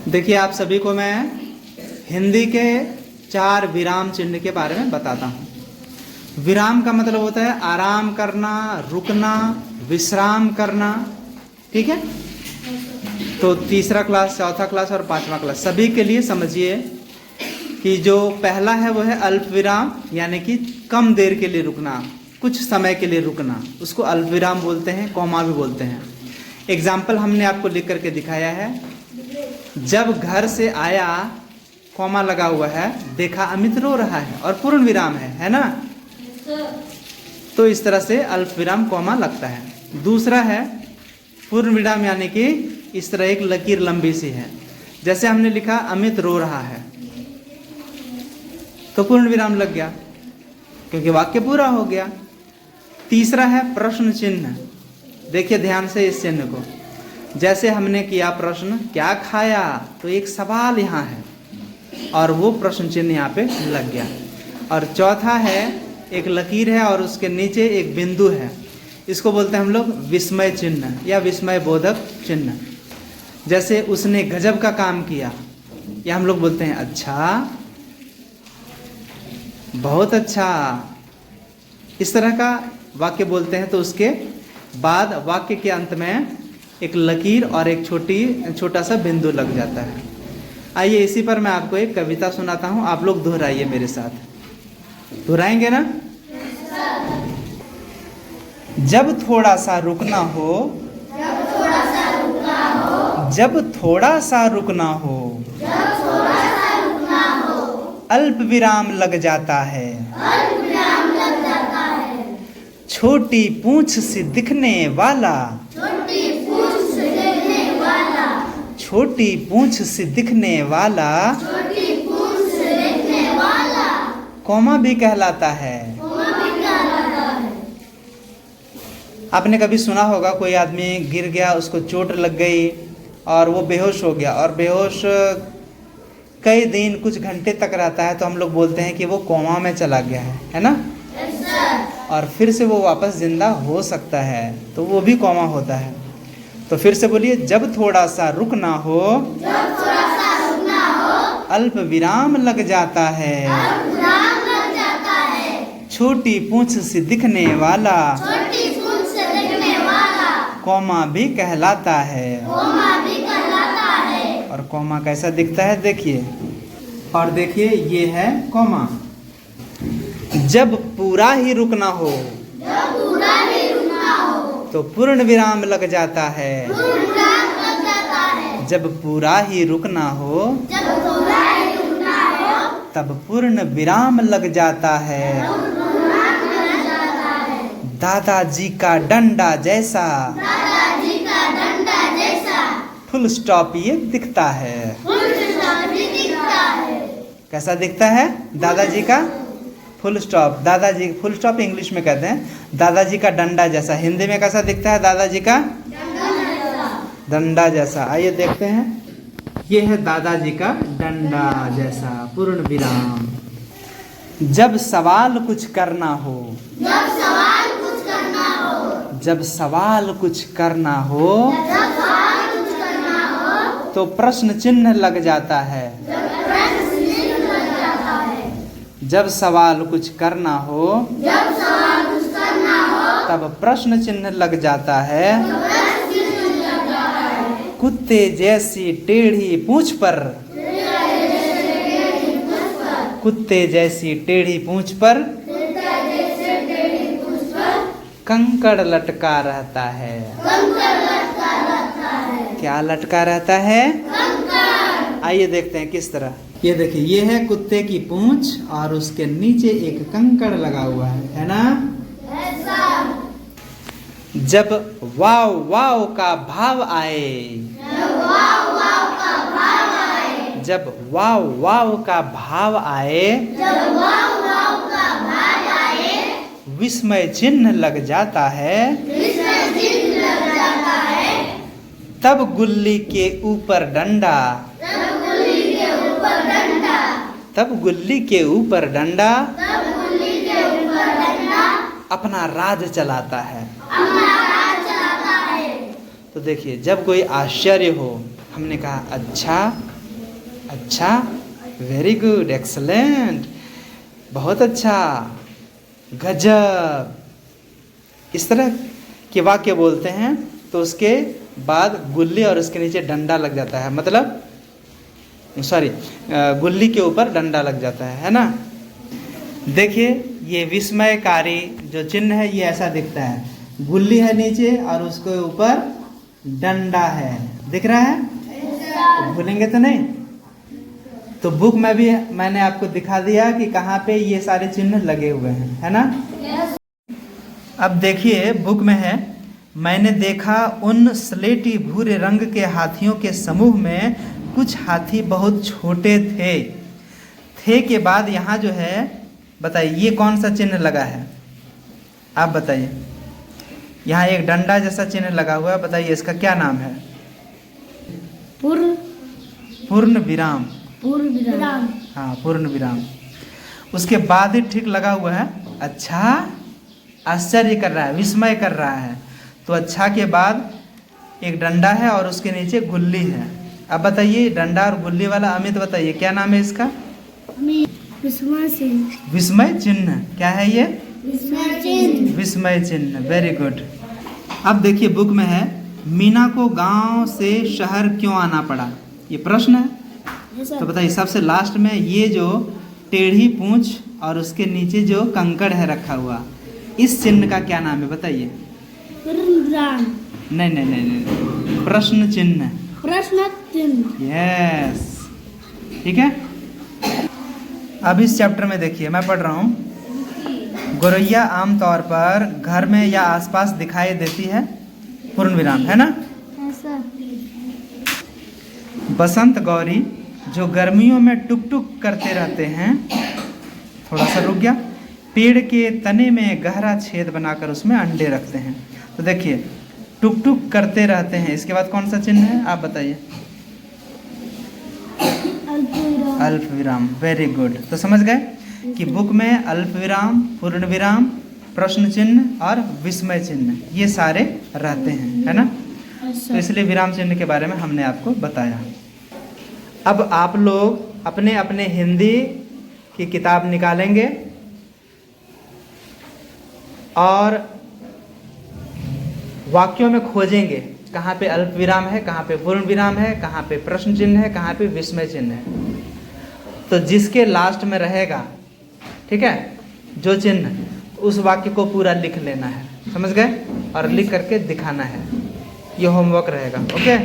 देखिए, आप सभी को मैं हिंदी के 4 विराम चिन्ह के बारे में बताता हूँ। विराम का मतलब होता है आराम करना, रुकना, विश्राम करना। ठीक है, तो तीसरा क्लास, चौथा क्लास और 5वां क्लास सभी के लिए समझिए कि जो पहला है वो है अल्प विराम, यानी कि कम देर के लिए रुकना, कुछ समय के लिए रुकना, उसको अल्प विराम बोलते हैं, कॉमा भी बोलते हैं। एग्जाम्पल हमने आपको लिख करके दिखाया है। जब घर से आया, कॉमा लगा हुआ है, देखा अमित रो रहा है, और पूर्ण विराम है ना। तो इस तरह से अल्प विराम कॉमा लगता है। दूसरा है पूर्ण विराम, यानी कि इस तरह एक लकीर लंबी सी है, जैसे हमने लिखा अमित रो रहा है, तो पूर्ण विराम लग गया क्योंकि वाक्य पूरा हो गया। तीसरा है प्रश्न चिन्ह। देखिए ध्यान से इस चिन्ह को, जैसे हमने किया प्रश्न क्या खाया, तो एक सवाल यहाँ है और वो प्रश्न चिन्ह यहाँ पे लग गया। और चौथा है एक लकीर है और उसके नीचे एक बिंदु है, इसको बोलते हैं हम लोग विस्मय चिन्ह या विस्मय बोधक चिन्ह। जैसे उसने गजब का काम किया, या हम लोग बोलते हैं अच्छा, बहुत अच्छा, इस तरह का वाक्य बोलते हैं। तो उसके बाद वाक्य के अंत में एक लकीर और एक छोटा सा बिंदु लग जाता है। आइए इसी पर मैं आपको एक कविता सुनाता हूँ, आप लोग दोहराइए मेरे साथ। दोहराएंगे ना? जब थोड़ा सा रुकना हो, जब थोड़ा सा रुकना हो, अल्प विराम लग जाता है, छोटी पूंछ सी दिखने वाला, छोटी पूंछ से दिखने वाला कॉमा भी कहलाता है। आपने कभी सुना होगा कोई आदमी गिर गया, उसको चोट लग गई और वो बेहोश हो गया, और बेहोश कई दिन कुछ घंटे तक रहता है, तो हम लोग बोलते हैं कि वो कोमा में चला गया है ना। और फिर से वो वापस जिंदा हो सकता है, तो वो भी कोमा होता है। तो फिर से बोलिए, जब थोड़ा सा रुकना हो, अल्प विराम लग जाता है, छोटी पूंछ से दिखने वाला कॉमा भी कहलाता है। और कॉमा कैसा दिखता है देखिए, और देखिए ये है कॉमा। जब पूरा ही रुकना हो, तो पूर्ण विराम लग जाता है। जब पूरा ही रुकना हो, तब पूर्ण विराम लग जाता है। दादाजी का डंडा जैसा, फुल स्टॉप ये दिखता है। कैसा दिखता है दादाजी का फुल स्टॉप? दादाजी फुल स्टॉप इंग्लिश में कहते हैं दादाजी का डंडा जैसा। हिंदी में कैसा दिखता है दादाजी का डंडा जैसा? आइए देखते हैं, ये है दादाजी का डंडा जैसा पूर्ण विराम। जब सवाल कुछ करना हो, जब सवाल कुछ करना हो, तो प्रश्न चिन्ह लग जाता है। जब सवाल कुछ करना हो, तब प्रश्न चिन्ह लग जाता है। कुत्ते जैसी टेढ़ी पूंछ पर, कुत्ते जैसी टेढ़ी पूंछ पर कंकड़ लटका रहता है। क्या लटका रहता है? आइए देखते हैं किस तरह। ये देखिए, ये है कुत्ते की पूंछ और उसके नीचे एक कंकड़ लगा हुआ है ना। जब वाव वाव का भाव आए, जब वाव वाव का भाव आए, विस्मय चिन्ह लग जाता है। तब गुल्ली के ऊपर डंडा, तब गुल्ली के ऊपर डंडा अपना राज चलाता है। तो देखिए, जब कोई आश्चर्य हो, हमने कहा अच्छा अच्छा, वेरी गुड, एक्सलेंट, बहुत अच्छा, गजब। इस तरह के वाक्य बोलते हैं तो उसके बाद गुल्ली और उसके नीचे डंडा लग जाता है, मतलब सॉरी, गुल्ली के ऊपर डंडा लग जाता है ना। देखिए ये विस्मयकारी जो चिन्ह है ये ऐसा दिखता है, गुल्ली है नीचे और उसके ऊपर डंडा है, दिख रहा है? तो भूलेंगे तो नहीं। तो बुक में भी मैंने आपको दिखा दिया कि कहाँ पे ये सारे चिन्ह लगे हुए हैं, है ना। अब देखिए बुक में है, मैंने देखा उन स्लेटी भूरे रंग के हाथियों के समूह में कुछ हाथी बहुत छोटे थे के बाद यहाँ जो है, बताइए ये कौन सा चिन्ह लगा है, आप बताइए। यहाँ एक डंडा जैसा चिन्ह लगा हुआ है, बताइए इसका क्या नाम है? पूर्ण विराम। पूर्ण विराम। हाँ, पूर्ण विराम। उसके बाद ही ठीक लगा हुआ है, अच्छा, आश्चर्य कर रहा है, विस्मय कर रहा है। तो अच्छा के बाद एक डंडा है और उसके नीचे गुल्ली है। अब बताइए डंडा और गुल्ली वाला अमित बताइए क्या नाम है इसका? विस्मय चिन्ह। विस्मय चिन्ह। क्या है ये? विस्मय चिन्ह। विस्मय चिन्ह, वेरी गुड। अब देखिए बुक में है, मीना को गांव से शहर क्यों आना पड़ा, ये प्रश्न है। तो बताइए सबसे लास्ट में ये जो टेढ़ी पूंछ और उसके नीचे जो कंकड़ है रखा हुआ, इस चिन्ह का क्या नाम है बताइए? नहीं नहीं नहीं नहीं, प्रश्न चिन्ह। प्रश्न चिन्ह। यस, ठीक है। अब इस चैप्टर में देखिए मैं पढ़ रहा हूँ, गौरैया आमतौर पर घर में या आसपास दिखाई देती है, पूर्ण विराम, है ना। बसंत गौरी जो गर्मियों में टुक टुक करते रहते हैं, थोड़ा सा रुक गया, पेड़ के तने में गहरा छेद बनाकर उसमें अंडे रखते हैं। तो देखिए टुक टुक करते रहते हैं, इसके बाद कौन सा चिन्ह है आप बताइए? अल्प विराम, वेरी गुड। तो समझ गए कि बुक में अल्प विराम, पूर्ण विराम, प्रश्न चिन्ह और विस्मय चिन्ह ये सारे रहते हैं, है ना। तो इसलिए विराम चिन्ह के बारे में हमने आपको बताया। अब आप लोग अपने अपने हिंदी की किताब निकालेंगे और वाक्यों में खोजेंगे कहाँ पे अल्प विराम है, कहाँ पे पूर्ण विराम है, कहाँ पे प्रश्न चिन्ह है, कहाँ पे विस्मय चिन्ह है। तो जिसके लास्ट में रहेगा, ठीक है, जो चिन्ह, उस वाक्य को पूरा लिख लेना है, समझ गए, और लिख करके दिखाना है। ये होमवर्क रहेगा, ओके।